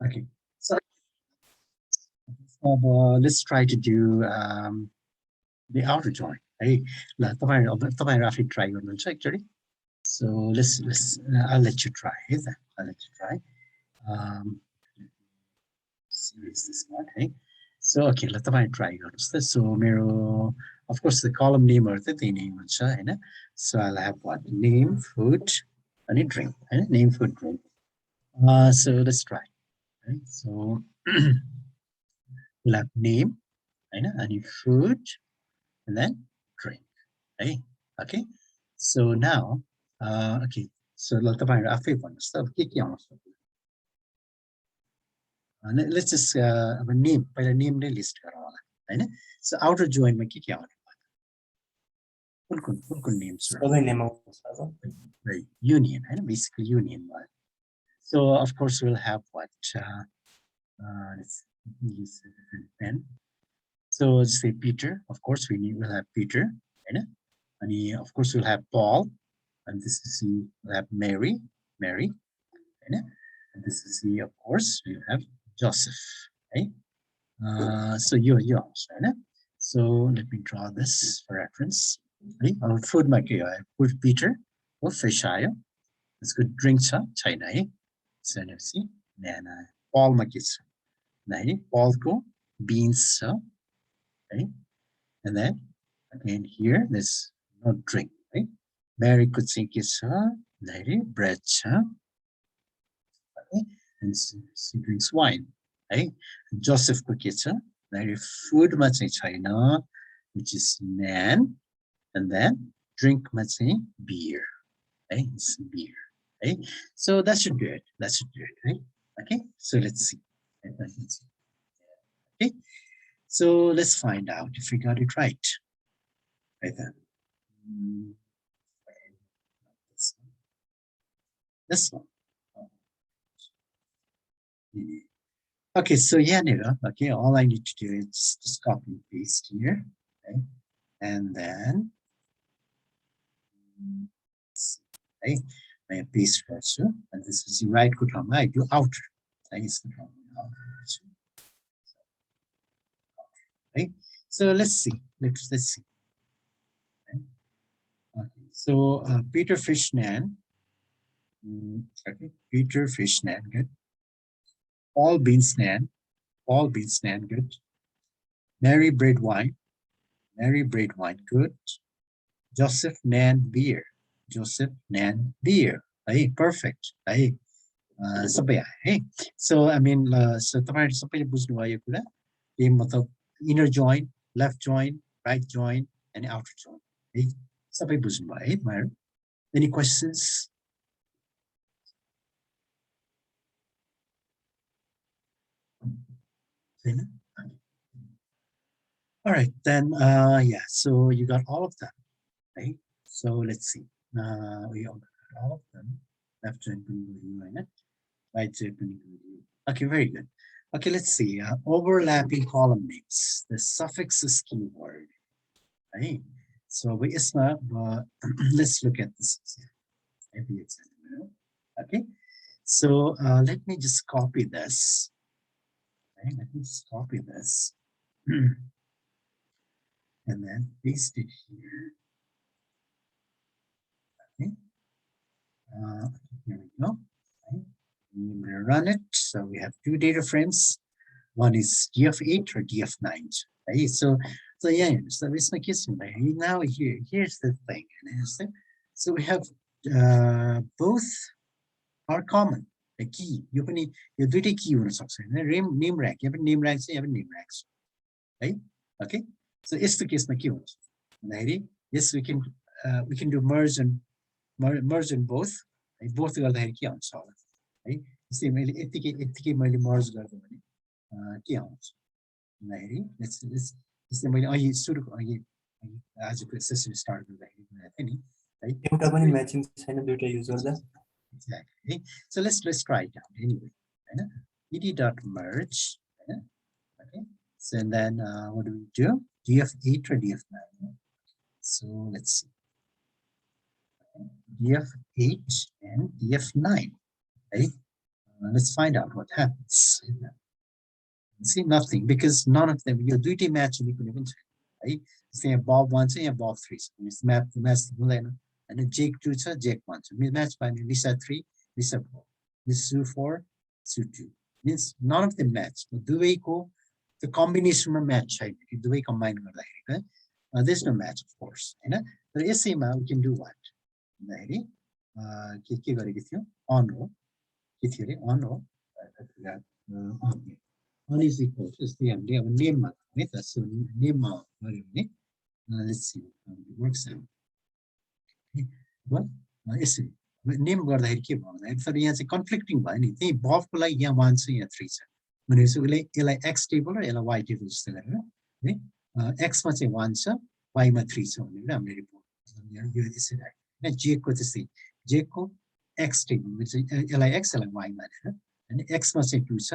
Okay, so let's try to do the outer join. Hey, Rafi try actually. So let's I'll let you try. I'll let you try. Is this one? Hey, so okay, let's try. So mirror, of course, the column name or the name. So I'll have what name, food, and drink. Name, food, drink. So let's try. Right? So we'll have name, any food, and then drink. Right? Okay. So now, okay. So let's let's just name by the name list. So outer join my kiki out. Names. Right. Union, basically union. So of course we'll have what let's use a different pen. So let's say Peter. Of course we'll have Peter, and of course we'll have Paul, and this is we'll have Mary, and this is of course we'll have Joseph. Okay. So you also, so let me draw this for reference. Okay. Food put Peter or fish. Let's go drink China. So let's see. Then Paul Makis. Paul go beans. Okay. And then again here there's no drink. Right? Mary could think it's bread. Okay. And she drinks wine. Right? Joseph could get food China, which is nan, and then drink beer. Okay, it's beer. Okay, so that should do it. That should do it. Right? Okay, so let's see. Okay, so let's find out if we got it right. Right then. This one. Okay, so yeah, okay, all I need to do is just copy and paste here. Okay, and then okay, I paste first, and this is the right column. I do outer. Okay, so let's see. Let's see. Okay, so Peter Fishnan. Okay, Peter Fishnan, good. Paul Beansnan, good. Mary bread wine, good. Joseph Nan beer, Hey, perfect. Hey, hey. So I mean, so inner join, left join, right join, and outer join. Hey, any questions? All right, then, yeah, so you got all of them, right? So let's see. We all got all of them. Left join, right join. Okay, very good. Okay, let's see. Overlapping column names. The suffix is keyword, right? So let's look at this. Okay, so let me just copy this. Okay, let me just copy this. And then paste it here. Okay. Here we go. Okay. I'm going to run it. So we have two data frames. One is DF8 or DF9. Okay. So yeah, so it's my case. Now here's the thing. So we have both are common. The key. You do the key name rank. You have name ranks, you have name ranks. Right? Okay. So it's the case my key. Yes, we can do merge and both. Both are the key on solid. Right? See, merge let's as a system start with any right? Matching user. Exactly. So let's try it out anyway. ed.merge. Okay. So and then what do we do? DF8 or DF9? So let's see. DF8 and DF9. Right? Let's find out what happens. See, nothing, because none of them, यो दुईटै match हुने कुनै पनि छैन है. जस्तै यहाँ Bob 1 छ, यहाँ Bob 3 छ. Match हुँदैन. And Jake 2 छ, Jake 1 छ. Match by Lisa 3, Lisa 4. This Sue 4, Sue 2. Means none of them match. दुवैको the combination ma match छैन. दुवै combine गर्दाखेरि there's no match, of course. हैन. तर यसैमा we can do what? भन्दाखेरि के गरेको थियो? On हो. के थियो रे? On हो. On is equal to the name. So name let's see how it works out. Well, name गर्दाखेरि के भयो भन्दाखेरि तर यहाँ चाहिँ conflicting भयो नि. त्यही Bob को लागि यहाँ 1 छ, यहाँ 3 छ. भनेपछि यसलाई x टेबल र यसलाई y टेबल जस्तो गरेर है x मा चाहिँ 1 छ, y मा 3 छ भनेर हामीले रिपोर्ट यो त्यसरी राख्यो. हैन j को चाहिँ j को x टेबल चाहिँ यसलाई x यसलाई y मानेर अनि x मा चाहिँ 2 छ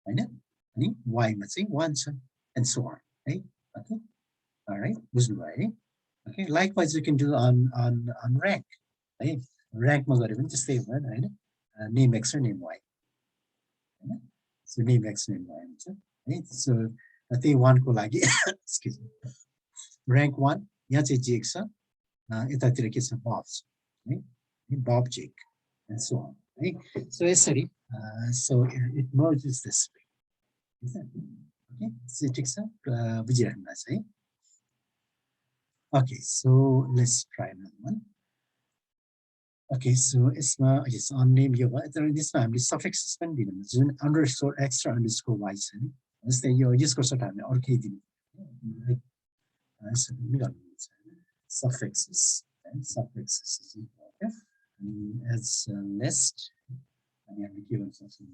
हैन अनि y मा चाहिँ 1 छ and so on. है okay all right बुझ्नु भयो है. Okay, likewise you can do on rank. है rank मा गरे पनि त्यस्तै हो हैन name x र name y. हैन so name x name y हुन्छ है. so त्यही 1 को लागि excuse me rank 1 यहाँ चाहिँ jake छ यतातिर के छ bob छ है bob jake and so on. है so यसरी so it merges this way. Okay so ठिक छ बुझिराख्नु भएको छ है. Okay, so let's try another one. Okay, so it's on name यो भयो. This one हामीले suffixes पनि दिनु हुन्छ जुन underscore x र underscore y छ नि. जस्तै यो यसको सट्टा हामीले अर्कै दिनु. यसो पनि गर्नुहुन्छ. Suffixes and suffixes is equal. Okay, as list अनि हामीले के गर्न सक्छौँ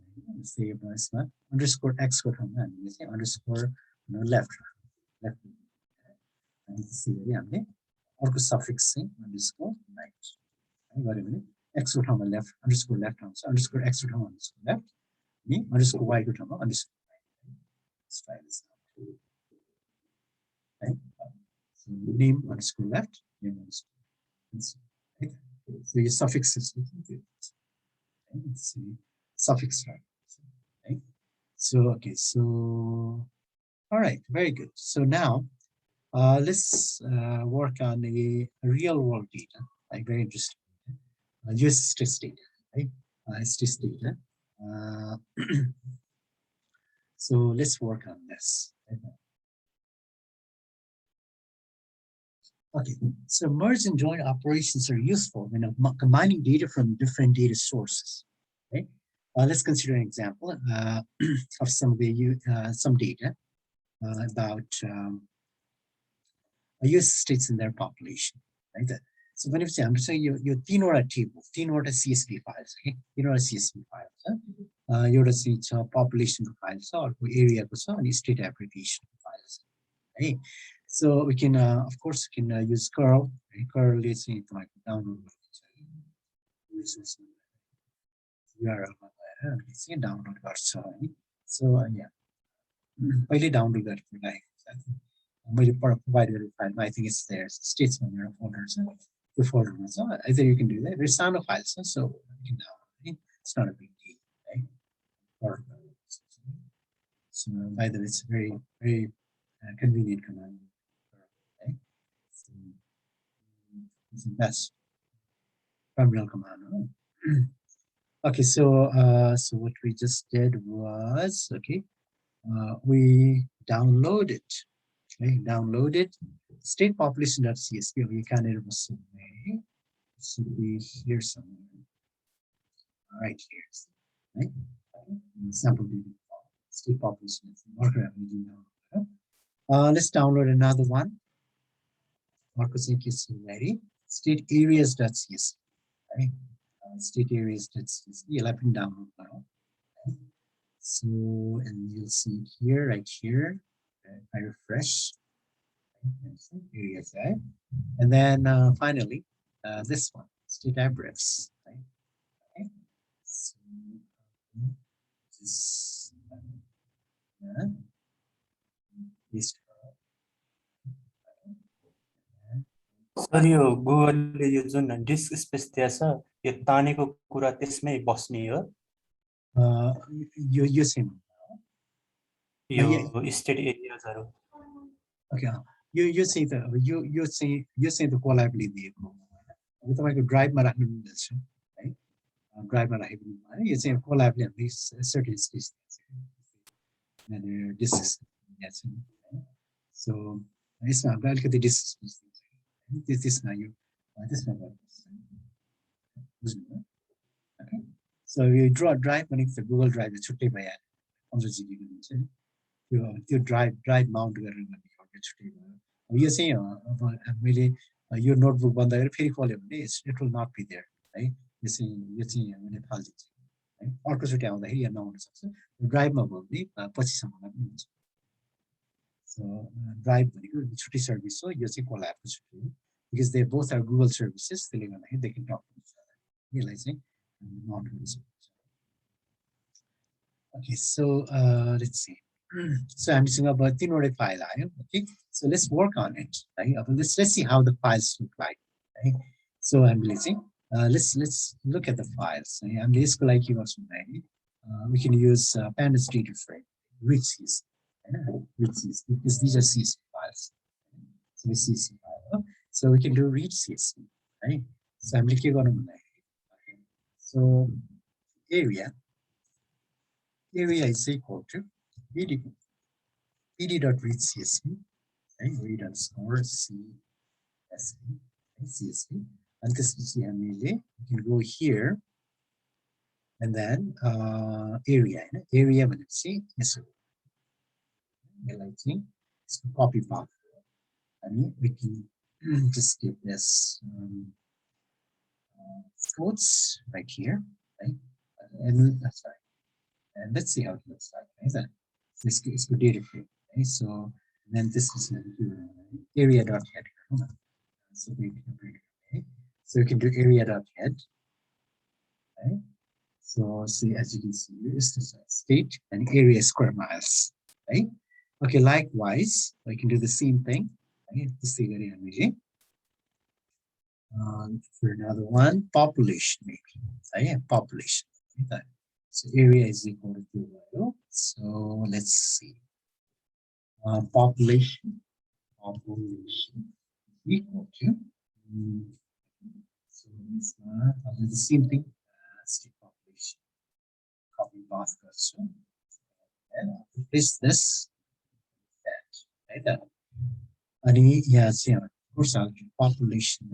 जस्तै यो यसमा underscore x को ठाउँमा हामीले चाहिँ underscore left. And see हामीले अर्को suffix चाहिँ underscore right गरे भने x को ठाउँमा left underscore left आउँछ underscore x को ठाउँमा underscore left अनि underscore y को ठाउँमा underscore right. Let's try this now. Right? So name underscore left, name underscore right. So your suffixes okay. Let's see suffix right. Right? So okay, so all right, very good. So now let's work on a real world data, like very interesting. Use stress data, right? Stress data. So let's work on this. Okay, so merge and join operations are useful when combining data from different data sources. Okay, let's consider an example of some data about US states in their population, right? So when you say, I'm saying your तीनवटा table, तीनवटा CSV files, okay? तीनवटा CSV files, एउटा चाहिँ population files, अर्को area को छ अनि state abbreviation files, right? So we can, of course, we can use curl. Right? Curl is like download. URL download. So yeah, पहिल्यै download गरेको लागि मैले provided a file. I think it's there. States on your folders. The folder. So either you can do that. There's sound files, so you can download it. It's not a big deal, right? So by the way, it's very, very convenient command. Okay? So, it's the best terminal command. Right? Okay, so so what we just did was we downloaded. Okay, downloaded state population.csv. You can it should be here somewhere. Right here. Right? Sample data. State population. Let's download another one. Marcus is ready. State areas.csv. Right? State areas.csv. You'll have been download now. Okay. So, and you'll see it here, right here. I refresh. Areas, right? And then finally, this one, state abrefs. Right? Okay. So, this, sir यो गुगलले यो जुन disk space दिया छ यो तानेको कुरा त्यसमै बस्ने हो यो चाहिँ यो स्टेट एरियाजहरु ओके यो चाहिँ त अब यो चाहिँ त कोल्याबले दिएको अब तपाईको ड्राइभमा राख्नु मिल्छ है ड्राइभमा राखेको भयो यो चाहिँ कोल्याबले हामीले सर्टेन स्पेस दिन्छ डिस्टेन्स सो यसमा हाम्रो अलिकति डिस्टेन्स दिन्छ त्यसमा यो त्यसमा बुझ्नुभयो ओके सो यो ड्राइभ भनेको त गुगल ड्राइभ छुट्टै भइहाल्यो 15 GB हुन्छ नि त्यो ड्राइभ माउन्ट गरेर गर्ने एउटा छुट्टै भयो अब यो चाहिँ अब मैले यो नोटबुक बन्दाखेरि फेरि खोल्यो भने it will not be there है यो चाहिँ मैले फाल्दिन्छु है अर्कोचोटि आउँदाखेरि यहाँ नआउन सक्छ ड्राइभमा भयो भने पछिसम्ममा पनि हुन्छ सो ड्राइभ भनेको छुट्टै सर्भिस हो यो चाहिँ कोल्याबको छुट्टै हो because they both are Google services त्यसले गर्दाखेरि they can talk to each other यसलाई चाहिँ नट गर्न सक्छ okay so let's see So हामीसँग अब तीनवटै फाइल आयो okay so let's work on it right let's see how the files look like right so हामीले चाहिँ let's look at the files हामीले यसको लागि के गर्छौँ भने we can use pandas data frame read CSV read CSV because these are CSV files so we CSV file so we can do read CSV right so हामीले के गर्नु भन्दाखेरि so area is equal to ed.read CSV, right? Read underscore CSV, CSV, and this is the MLA. You can go here, and then area when you see yes, copy path, and we can just give this quotes right here, right? And that's right. And let's see how it looks like. Right? This is the data frame. Okay, so then this is area.head. So we can okay. So you can do area.head. Okay. So see as you can see, this is state and area square miles. Right? Okay, likewise, I can do the same thing. Okay, this thing again. For another one, population maybe. Okay, population. Okay. So area is equal to 2. So let's see. Population equal to so it's I'll do the same thing state population copy path cursor and replace this that right there and yeah see of course I'll do population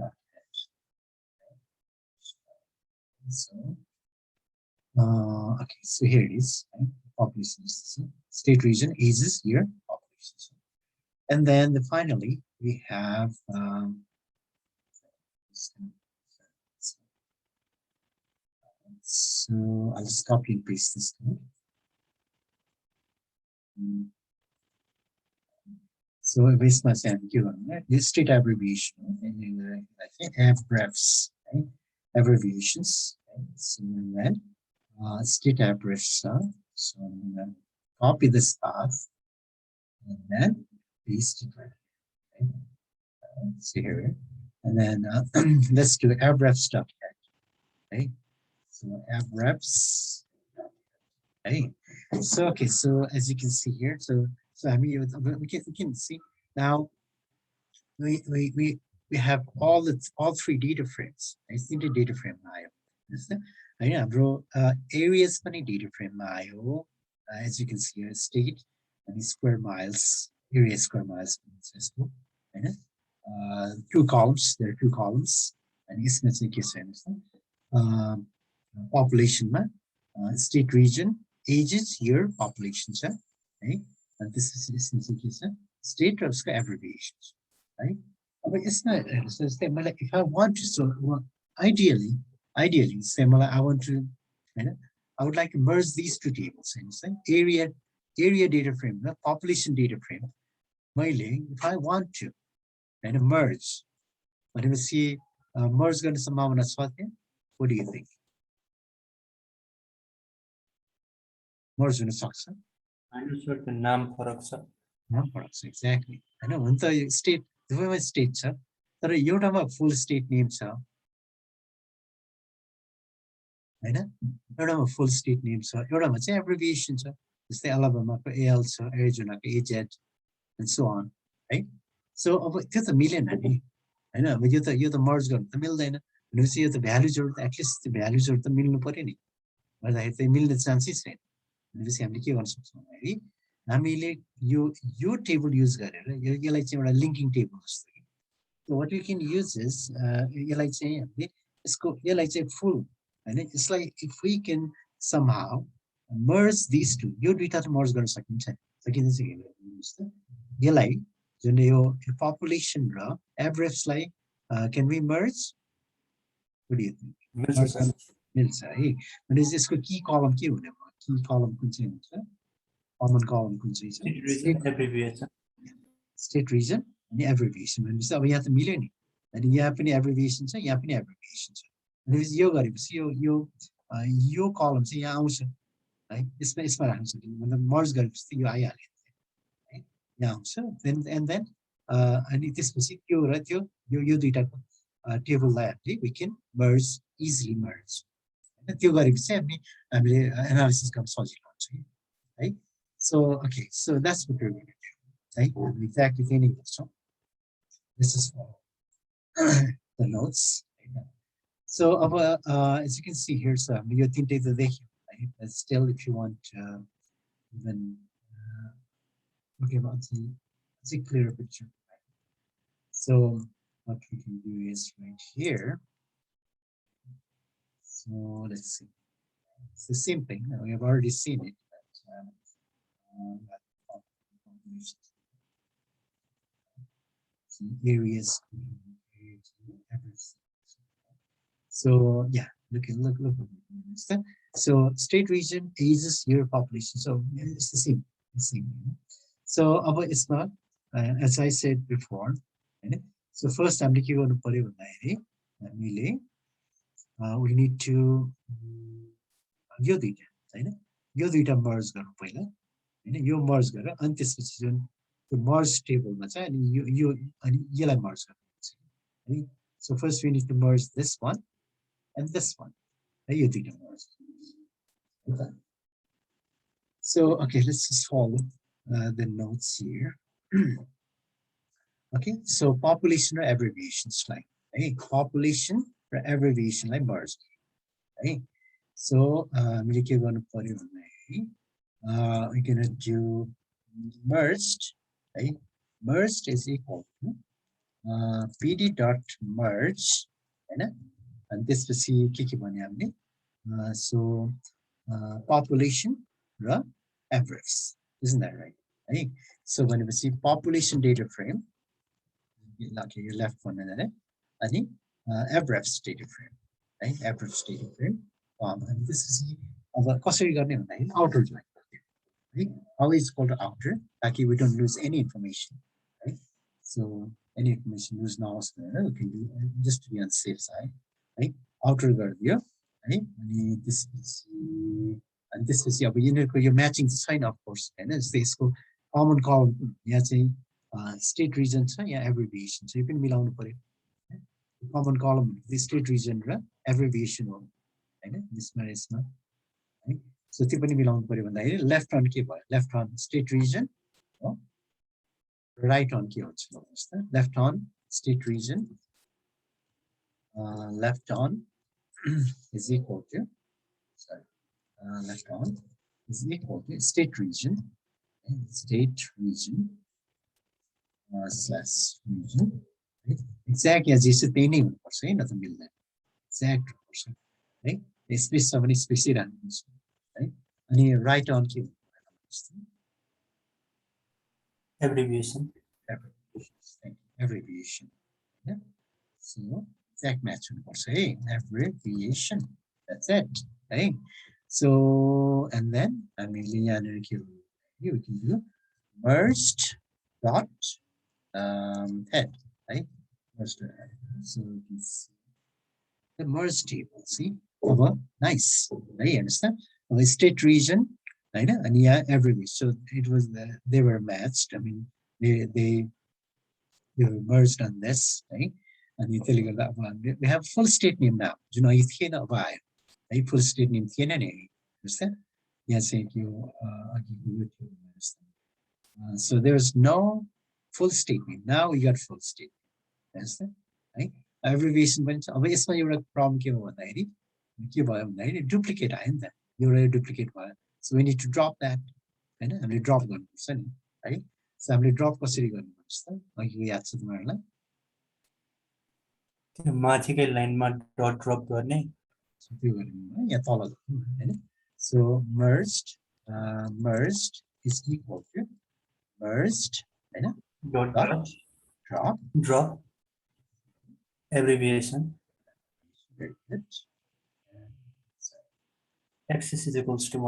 so okay so here it is right? Population is state region ages year population and then finally we have so I'll just copy and paste this code. So this must have given this state abbreviation and I think abrefs right? Abbreviations right? So then state abbreviation so I'm gonna copy this path and then paste it right here. Okay. See here and then let's do abrefs.head okay so abrefs okay so okay so as you can see here so I mean we can see now we have all three data frames I think the data frame now yeah bro areas funny data frame now as you can see here state and square miles area square miles right? 2 columns there are 2 columns and population state region ages year population right and this is state of abbreviations right but it's not if I want to so ideally say I want to I would like to merge these 2 tables area data frame population data frame if I want to and merge but if you see merge going to somehow what do you think merge in a success नाम फरक छ exactly I know one state दुवैमा state छ तर एउटामा फुल state name छ हैन एउटामा फुल स्टेट नेम छ एउटामा चाहिँ एब्रिभिएसन छ जस्तै अलाबामाको एल छ एरिजोनाको एजेड एन्ड सो अन है सो अब त्यो त मिलेन नि हैन अब यो त मर्ज गर्नु त मिल्दैन भनेपछि यो त भ्यालुजहरु त एटलिस्ट त्यो भ्यालुजहरु त मिल्नु पर्यो नि भन्दाखेरि चाहिँ मिल्ने चान्सै छैन भनेपछि हामीले के गर्न सक्छौँ भन्दाखेरि हामीले यो टेबल युज गरेर यसलाई चाहिँ एउटा लिङ्किङ टेबल जस्तो So what we can use is यसलाई चाहिँ हामीले यसलाई चाहिँ full हैन यसलाई if we can somehow merge these two यो दुईटा त merge गर्न सकिन्छ सकिन्छ यसलाई जुन यो population र average लाई can we merge what do you think मिल्छ है भनेपछि यसको की कलम के हुने भयो की कलम कुन चाहिँ हुन्छ कमन कलम कुन चाहिँ छ स्टेट रिजन अनि एब्रिभिएसन भनेपछि अब यहाँ त मिल्यो नि अनि यहाँ पनि एब्रिभिएसन छ यहाँ पनि एब्रिभिएसन छ भनेपछि यो गरेपछि यो कलम चाहिँ यहाँ आउँछ है यसमा राख्न सकिन्छ मतलब मर्ज गरेपछि यो आइहाल्यो है यहाँ आउँछ देन अनि त्यसपछि त्यो र त्यो यो दुईटाको टेबललाई हामीले we can merge easily merge हैन त्यो गरेपछि हामीले एनालिसिस गर्न सजिलो हुन्छ है so okay so that's what we going to do है एक्ज्याक्टली त्यही नै गर्छौँ This is for the notes. So, as you can see here, so you think that right? But still, if you want even okay, about the clearer picture. So, what we can do is right here. So let's see. It's the same thing. We have already seen it. Areas. So yeah, look. So state region, ages, year, population. So it's the same. So it's not as I said before. So first I'm looking on we need to यो दुईटा merge गर्नु पहिला हैन यो merge गरेर अनि त्यसपछि जुन त्यो merge टेबलमा चाहिँ अनि यो अनि यसलाई merge गर्नुपर्छ है so first we need to merge this one and this one है यो दुईटा merge okay so okay let's just follow the notes here okay so population or abbreviations like hey population or abbreviation like merge hey so we're gonna do merged right merged is equal to pd dot merge and this we see so population ra average isn't that right right so when we see population data frame like your left one and then average data frame right average data frame and this is outer join right always called outer like we don't lose any information right so any information lose now we can do just to be on the safe side right outer here right and this is you're matching the sign of course and it's this common column state region abbreviation so you can milaunu paryo common column the state region abbreviation यसमा है so त्यो पनि मिलाउनु पर्यो भन्दाखेरि left on के भयो left on state region हो राइट अन के हुन्छ भन्नुस् त left on state region left on is equal to sorry left on is equal to state region slash region exactly as you said त्यही नै हुनुपर्छ है न त मिल्दैन exact पर्छ है स्पेस छ भने स्पेसै राख्नुपर्छ है अनि राइट अन के abbreviation so exact match हुनुपर्छ है abbreviation that's it है so and then हामीले यहाँनिर के we can do merged dot head right merged head so we can see the merge table see over nice right understand the state region right and yeah everywhere so it was they were matched I mean they were merged on this right and you tell you that we have full state name now you know it's here now है full statement थिएन नि जस्तै यहाँ चाहिँ त्यो अघिको यो थियो जस्तै so there's no full statement. Now we got full statement. जस्तै है abbreviation पनि छ अब यसमा एउटा प्रब्लम के हो भन्दाखेरि के भयो भन्दाखेरि डुप्लिकेट आयो नि त एउटा डुप्लिकेट भयो so we need to drop that हैन हामीले ड्रप गर्नुपर्छ नि है so हामीले ड्रप कसरी गर्नुपर्छ त अघिको याद छ तिमीहरूलाई त्यो माथिकै लाइनमा डट ड्रप गर्ने त्यो गर्नु यहाँ तल हैन so merged is equal to merged हैन dot drop drop abbreviation very good access is equals to 1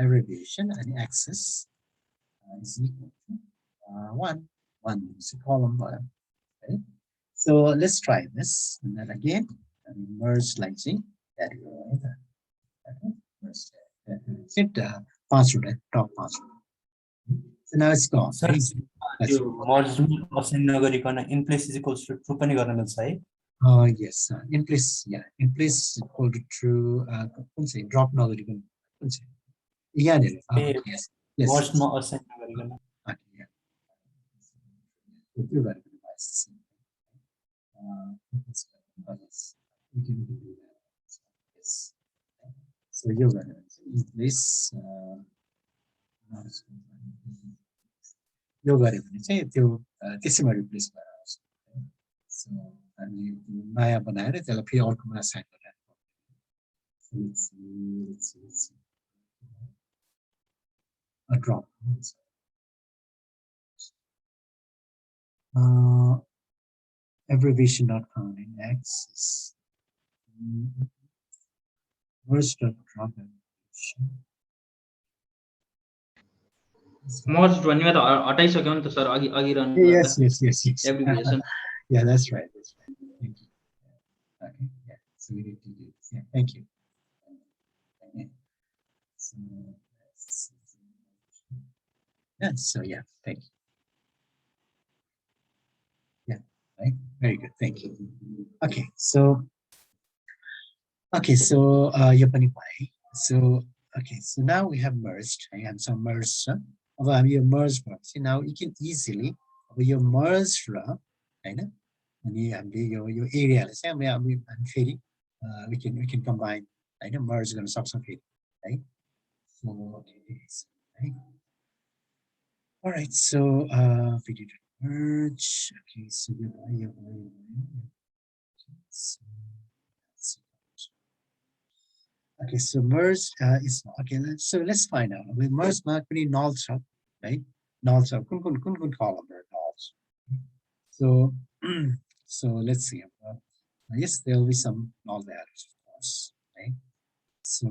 abbreviation and access is equal to 1 is a column okay so let's try this and then again merge like z that set password top password so now it's gone sir त्यो merge assign नगरिकन in place is equals to true पनि गर्न मिल्छ है yes in place equal to true कुन चाहिँ drop नगरिकन कुन चाहिँ यहाँनिर yes मर्जमा असाइन नगरिकन त्यो गरेको yes so यो गरेर in place यो गरे भने चाहिँ त्यो त्यसैमा रिप्लेस भएर आउँछ सो हामी नयाँ बनाएर त्यसलाई फेरि अर्कोमा असाइन गरेर a drop abbreviation not found in access merge dot drop abbreviation merged भन्नेमा त हटाइसक्यो नि त सर अघि अघि run yes abbreviation yeah that's right thank you okay yeah so we need to do this yeah thank you so yeah so yeah thank you yeah right very good thank you okay so यो पनि पाए so okay so now we have merged I have some merged अब हामी यो merge भएपछि now you can easily अब यो merge र हैन अनि हामीले यो एरियाले चाहिँ हामी फेरि we can combine हैन merge गर्न सक्छौं फेरि है so okay right all right so we did merge okay so okay so merge is okay so let's find out with merge mark पनि null छ right null छ कुन column are nulls so so let's see yes there will be some null values of course right so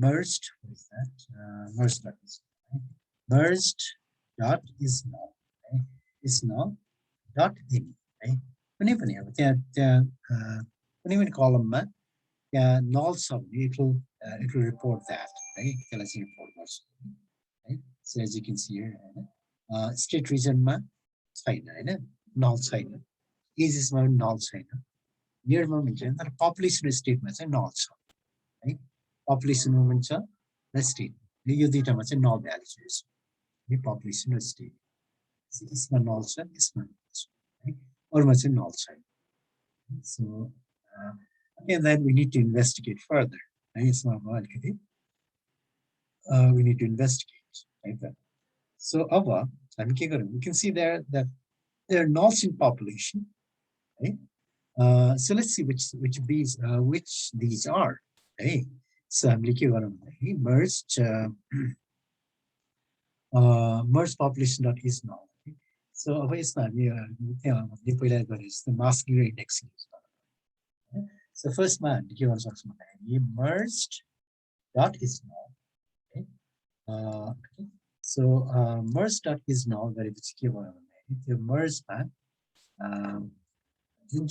merged what is that merged dot is right? Merged dot is null right is null dot in right कुनै पनि अब त्यहाँ कुनै पनि column-मा त्यहाँ null छ भने it will report that right त्यसलाई चाहिँ report गर्छ right so as you can see here हैन state region-मा छैन हैन null छैन ages-मा पनि null छैन year-मा पनि छैन तर population state-मा चाहिँ null छ है population-मा पनि छ र state यो दुईटामा चाहिँ null value छ है population र state यसमा null छ यसमा null छ है अरूमा चाहिँ null छैन so and then we need to investigate further right we need to investigate like that so we can see there that there are nulls in population right so let's see which these are right so I'm looking at merged merged population dot is null so यसमा हामी पहिला गरे जस्तो masking र indexing so first man के गर्न सक्छौं भन्दाखेरि merged dot is null okay okay so merged dot is null गरेपछि के भयो भन्दाखेरि त्यो merge मा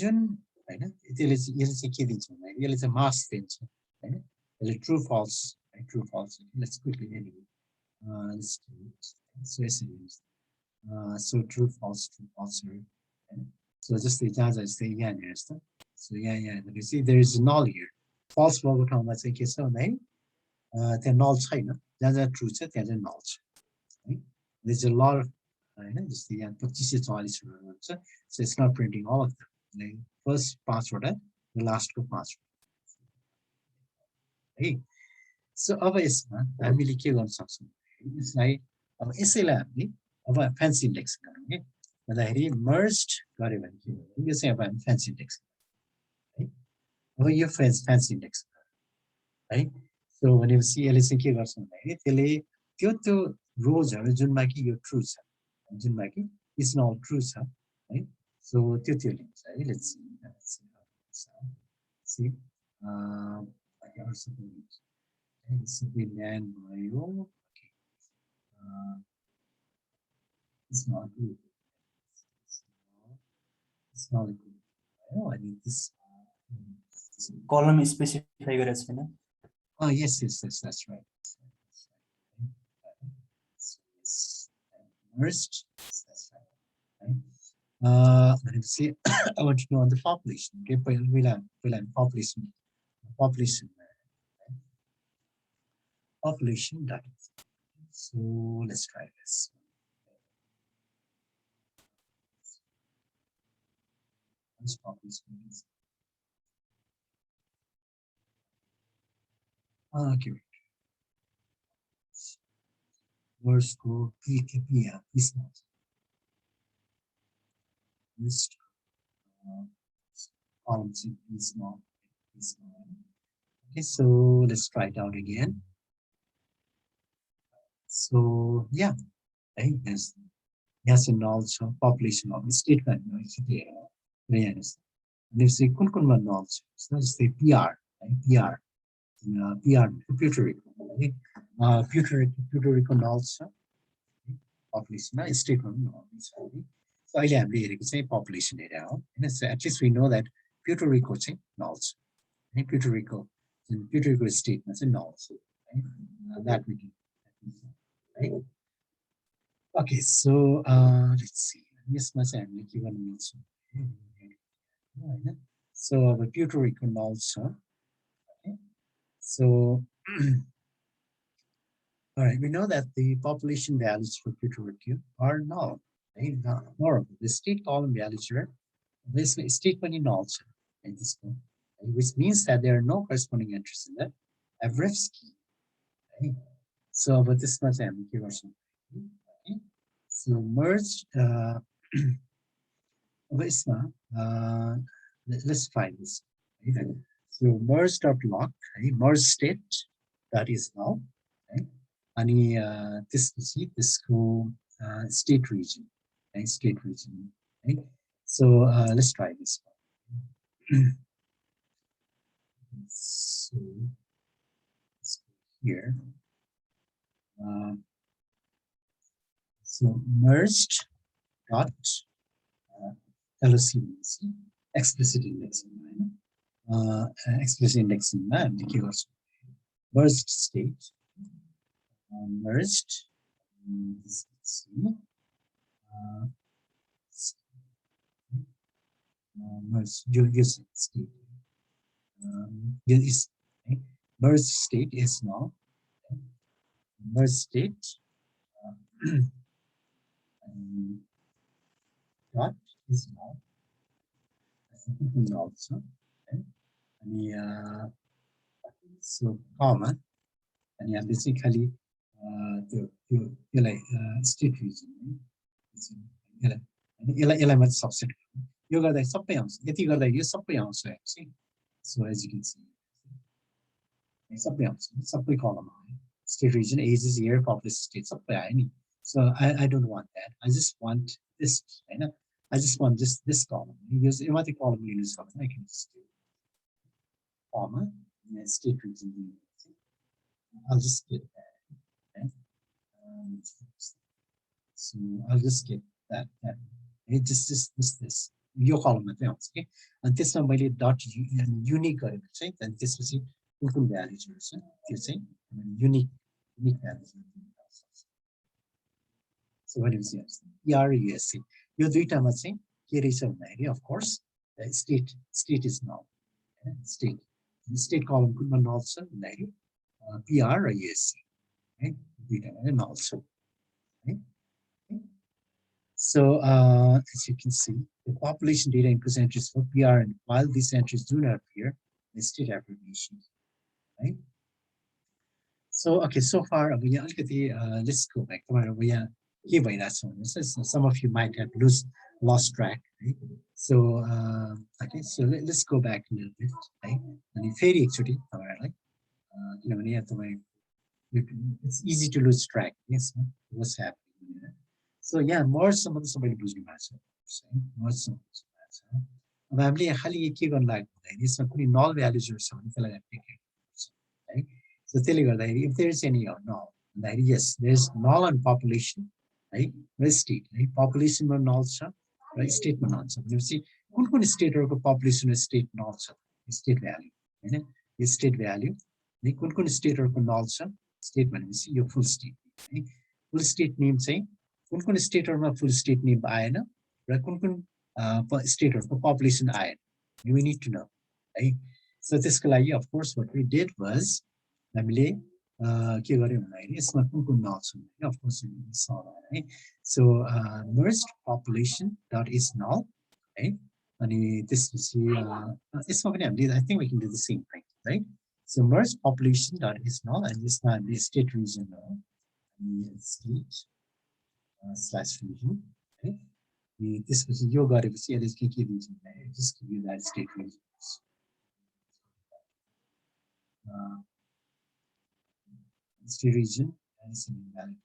जुन हैन यसले चाहिँ के दिन्छ भन्दाखेरि यसले चाहिँ mask दिन्छ हैन यसले true false right true false let's quickly anyway let's do it so so true false right So just the jazz I say yeah nearest. So yeah, you see there is null here. False भएको ठाउँमा चाहिँ के छ भन्दाखेरि त्यहाँ null छैन, जहाँ जहाँ true छ त्यहाँ चाहिँ null छ है. There's a lot of हैन जस्तै यहाँ 2540 हुन्छ. So it's not printing all of them. Like first पाँचवटा, the last को पाँचवटा है. So अब यसमा हामीले के गर्न सक्छौँ यसलाई अब यसैलाई हामीले अब फ्यान्सी इन्डेक्स गरौँ के भन्दाखेरि मर्ज्ड गर्यो भने के हो यो चाहिँ अब हामी फ्यान्सी इन्डेक्स है. अब यो फ्यान्सी इन्डेक्स है. सो भनेपछि यसले चाहिँ के गर्छ भन्दाखेरि त्यसले त्यो त्यो रोजहरु जुनमा कि यो ट्रू छ जुनमा कि इज नट ट्रू छ है. सो त्यो त्यो लिन्छ है. लेट्स सी simply land भयो. Okay. It's not good. It's not good. Oh, I need this. Column specify गरेको छैन. Oh yes, that's right. It's merged. That's right. Let me see. I want to know on the population. Okay, we'll population data. So let's try this. Okay. Where's go PKP? Yeah, please not. List columns is not. Okay, so let's try it out again. So yeah, I think yes, and also population of the statement. Yes, let's say kun also. So let's say PR, right? PR Puerto Rico, Puerto Rico also population statement. So I am say population data. So at least we know that Puerto Rico is also Puerto Rico statements and also that we can. Right? Okay, so let's see. Yes, my family given so the Puerto Rico also. Okay. So all right, we know that the population values for Puerto Rico are null. Right? More the state column values are this statement in also in this one, which means that there are no corresponding entries in the average key. Right? So, but this much ambiguity version. Okay. So merge. Let's try this. Okay. So merge dot lock. Okay. Merge state that is now. Okay. And this this go state region. Okay. State region. Okay. So let's try this one. So let's go here. So merged dot LOC explicit indexing, explicit indexing keywords. Merged state, merged. Let's see. Merged using state. This merged state is now merged state. Dot is now also and so comma and basically like state region element subset यो गर्दा सबै आउँछ यति गर्दा यो सबै आउँछ हेर्नुस् so as you can see सबै आउँछ सबै कलम state region ages year population state सबै आयो नि. So I don't want that. I just want this. I just want this column. Because in what the column use I can just do comma and state region. I'll just get that. Okay? So I'll just get that. It just this. Your column okay. And this one by dot unique right? And this was total values. You say unique values. So what is yes? PRUSC. यो दुईटामा चाहिँ of course, state is null. State column could be also PR or USC, right? And also, right? So as you can see, the population data includes entries for PR, and while these entries do not appear, they state abbreviation, right? So okay, so far let's go back. Some of you might have lost track, right? So okay, so let's go back a little bit, right? And actually, it's easy to lose track. Yes, what's happening? So yeah, more some of the somebody losing myself. More some of हामीले खाली के गर्न लाग्दैन यसमा कुनै null values छ भने त्यसलाई एप्लिकेट गर्छ है सो त्यसले गर्दाखेरि if there is any null then yes there is null on population है र state है population मा null छ र state मा null छ भनेपछि कुन स्टेटहरुको population र state null छ state value हैन यो state value नि कुन स्टेटहरुको null छ state भनेपछि यो full state है full state name चाहिँ कुन स्टेटहरुमा full state name आएन र कुन state of the population iron. We need to know, right? So this of course, what we did was, of course, we saw that, right? So merged population dot is null, right? And this is I think we can do the same thing, right? So merged population dot is null, and this not the state region null, state slash region, right? This was yoga region, just give you that state regions. State region is invalid.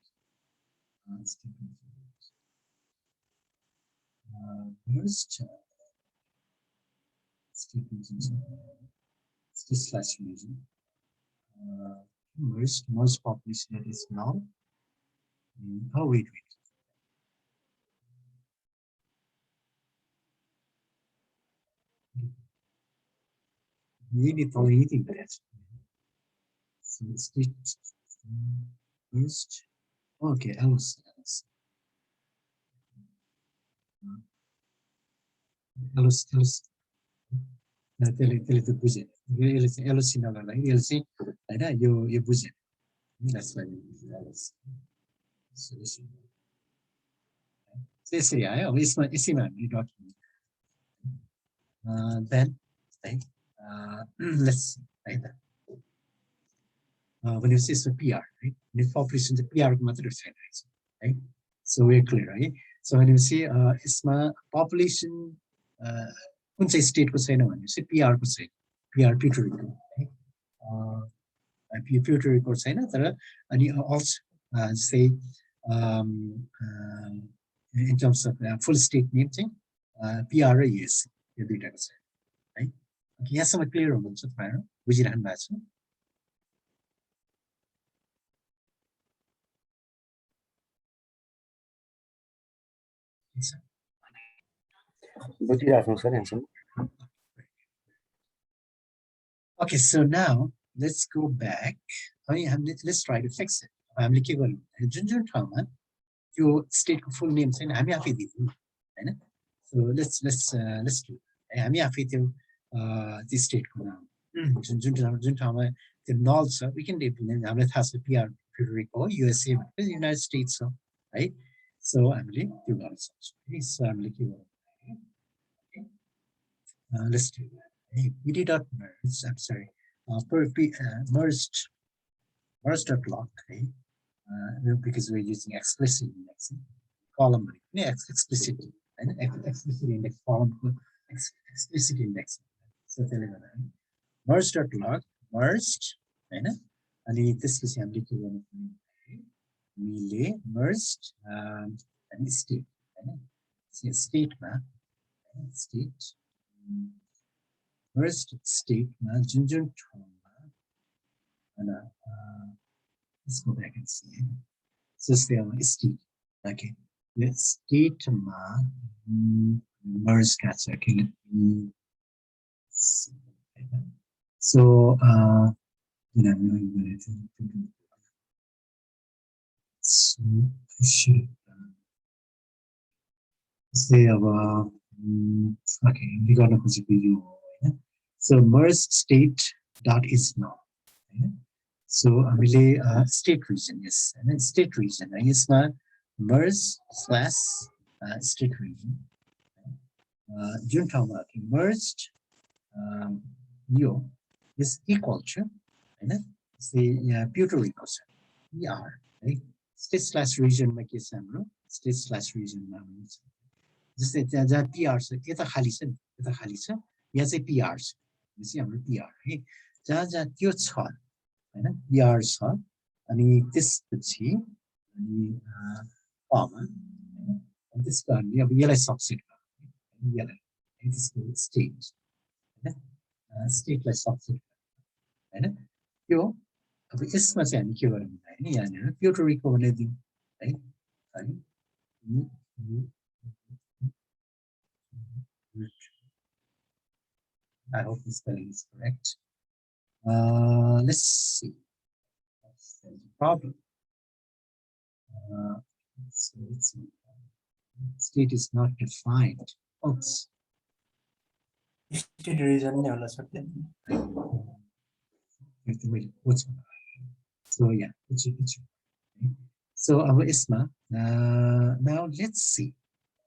State regions, state slash region. Merged population that is null. Oh wait. You need to anything that. So state first. Okay, else. Now tell it to buझे. else नगर लागि else हैन यो बुझे. That's why else. Solution. त्यसै आयो अब यसैमा हामी document then right let's see right when you say so PR right the population the PR method of right so we're clear right so when you see isma population कुन चाहिँ स्टेटको छैन भनेपछि PR को छैन PR Puerto Rico है Puerto Rico छैन तर अनि also say in terms of full state name चाहिँ PR र US यो दुईटाको छ है यहाँसम्म क्लियर हुनुहुन्छ तपाईहरु बुझिरहनु भएको छ Okay, so now let's go back. Let's try to fix it. हामीले के गर्नु जुन ठाउँमा यो स्टेटको फुल नेम छैन हामी आफै दिन्छौँ हैन so let's do हामी आफै त्यो स्टेटको नाम जुन ठाउँमा त्यो null छ we can define हामीलाई थाहा छ PR Puerto Rico USA भनेको United States हो है so हामीले त्यो गर्न सक्छौँ so हामीले के गर्नु let's do that vid.merge I'm sorry merge.lock okay because we're using explicit indexing column explicit and explicit index column explicit indexing so merge.log merged and this is merged and state state map state merged state junjun and let's go back and see so stay on state okay let's state merge cats okay so so I should say about Okay, we got a positive. So merge state dot is now. So हामीले state region, yes, and state region. यसमा merge slash state region. जुन ठाउँमा merged यो is equal to, हैन, यहाँ Puerto Rico छ, PR, है, state slash region मा के छ हाम्रो, state slash region मा हुन्छ, जस्तै त्यहाँ जहाँ PR छ, यता खाली छ नि, यता खाली छ, यहाँ चाहिँ PR छ, यो चाहिँ हाम्रो PR, है, जहाँ जहाँ त्यो छ, हैन, PR छ, अनि त्यसपछि अनि कमा, अनि त्यसको हामीले अब यसलाई सबसेट गर्ने, यसलाई, त्यसको स्टेट, हैन, स्टेटलाई सबसेट, हैन, यो अब यसमा चाहिँ हामी के गर्नु भने यहाँनिर प्युर्टो रिको बनाइदिउँ, है, I hope this spelling is correct. Let's see. That's the problem. So let's see. State is not defined. Oops. State region नै होला सर त्यहाँ. So yeah, it's so अब यसमा now let's see.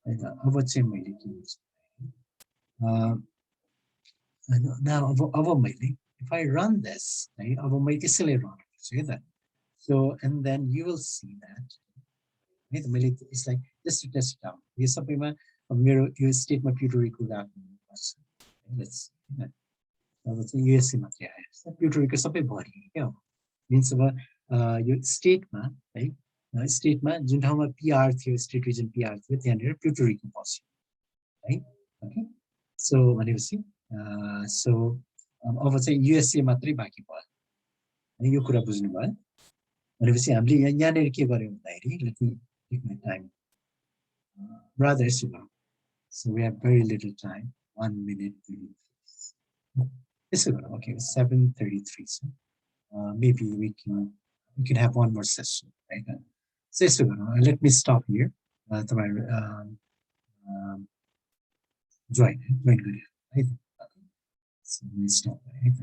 अब चाहिँ मैले के गर्छु, now अब मैले if I run this, है, अब मैले यसैले run गर्छु है त, so and then you will see that, है त, मैले यसलाई just to test it out, यो सबैमा मेरो यो स्टेटमा प्युर्टो रिको राख्नुपर्छ, let's see, अब चाहिँ युएसए मात्रै आयो, प्युर्टो रिको सबै भरि क्या हो, मिन्स अब यो स्टेटमा, है, स्टेटमा जुन ठाउँमा पिआर थियो, स्टेट रिजन पिआर थियो, त्यहाँनिर प्युर्टो रिको बस्यो, है, ओके, सो भनेपछि सो अब चाहिँ युएसए मात्रै बाँकी भयो, है, यो कुरा बुझ्नुभयो, भनेपछि हामीले यहाँनिर के गर्यौँ भन्दाखेरि, let me take my time, rather यसो गरौँ, so we have very little time, 1 minute 33, यसो गरौँ, okay, 7:33, so maybe we can have one more session, right? So यसो गरौँ, let me stop here, तपाईहरु join गऱ्यो, है त, so let me stop, है त.